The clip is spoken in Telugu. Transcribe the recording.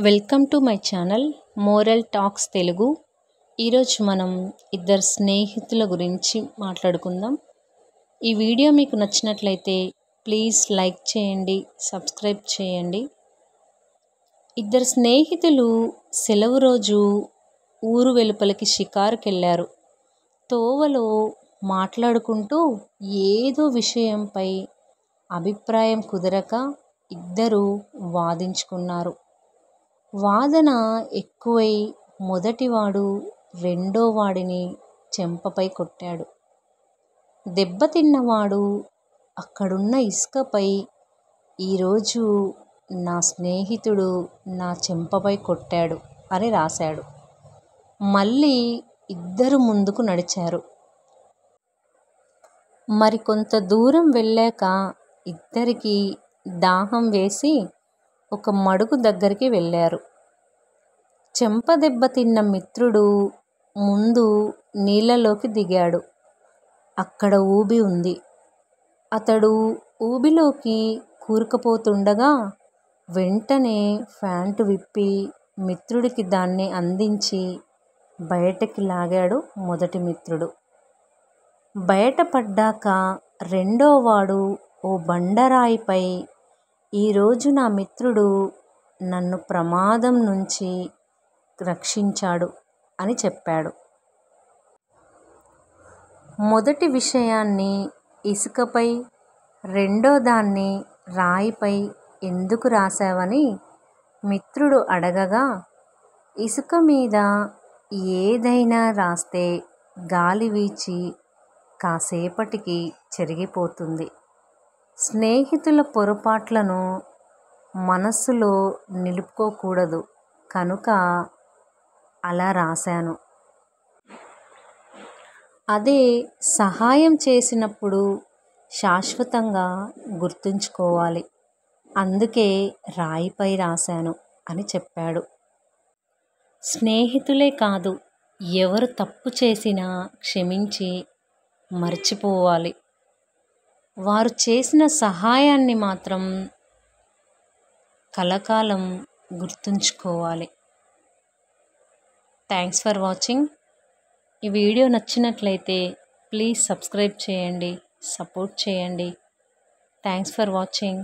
Welcome to my channel moral talks Telugu. ఈరోజు మనం ఇద్దరు స్నేహితుల గురించి మాట్లాడుకుందాం. ఈ వీడియో మీకు నచ్చినట్లయితే ప్లీజ్ లైక్ చేయండి, సబ్స్క్రైబ్ చేయండి. ఇద్దరు స్నేహితులు సెలవు రోజు ఊరు వెలుపలికి షికారుకి వెళ్ళారు. తోవలో మాట్లాడుకుంటూ ఏదో విషయంపై అభిప్రాయం కుదరక ఇద్దరు వాదించుకున్నారు. వాదన ఎక్కువై మొదటివాడు రెండో వాడిని చెంపపై కొట్టాడు. దెబ్బతిన్నవాడు అక్కడున్న ఇసుకపై, ఈరోజు నా స్నేహితుడు నా చెంపపై కొట్టాడు అని రాశాడు. మళ్ళీ ఇద్దరు ముందుకు నడిచారు. మరికొంత దూరం వెళ్ళాక ఇద్దరికి దాహం వేసి ఒక మడుగు దగ్గరికి వెళ్ళారు. చెంప దెబ్బతిన్న మిత్రుడు ముందు నీళ్ళలోకి దిగాడు. అక్కడ ఊబి ఉంది. అతడు ఊబిలోకి కూరుకుపోతుండగా వెంటనే ప్యాంటు విప్పి మిత్రుడికి దాన్ని అందించి బయటకి లాగాడు మొదటి మిత్రుడు. బయటపడ్డాక రెండోవాడు ఓ బండరాయిపై, ఈరోజు నా మిత్రుడు నన్ను ప్రమాదం నుంచి రక్షించాడు అని చెప్పాడు. మొదటి విషయాన్ని ఇసుకపై, రెండో దాన్ని రాయిపై ఎందుకు రాశావని మిత్రుడు అడగగా, ఇసుక మీద ఏదైనా రాస్తే గాలి వీచి కాసేపటికి చెరిగిపోతుంది. స్నేహితుల పొరపాట్లను మనస్సులో నిలుపుకోకూడదు కనుక అలా రాశాను. అదే సహాయం చేసినప్పుడు శాశ్వతంగా గుర్తుంచుకోవాలి. అందుకే రాయిపై రాశాను అని చెప్పాడు. స్నేహితులే కాదు, ఎవరు తప్పు చేసినా క్షమించి మర్చిపోవాలి. వారు చేసిన సహాయాన్ని మాత్రం కలకాలం గుర్తుంచుకోవాలి. Thanks for watching. ఈ వీడియో నచ్చినట్లయితే ప్లీజ్ సబ్స్క్రైబ్ చేయండి, సపోర్ట్ చేయండి. Thanks for watching.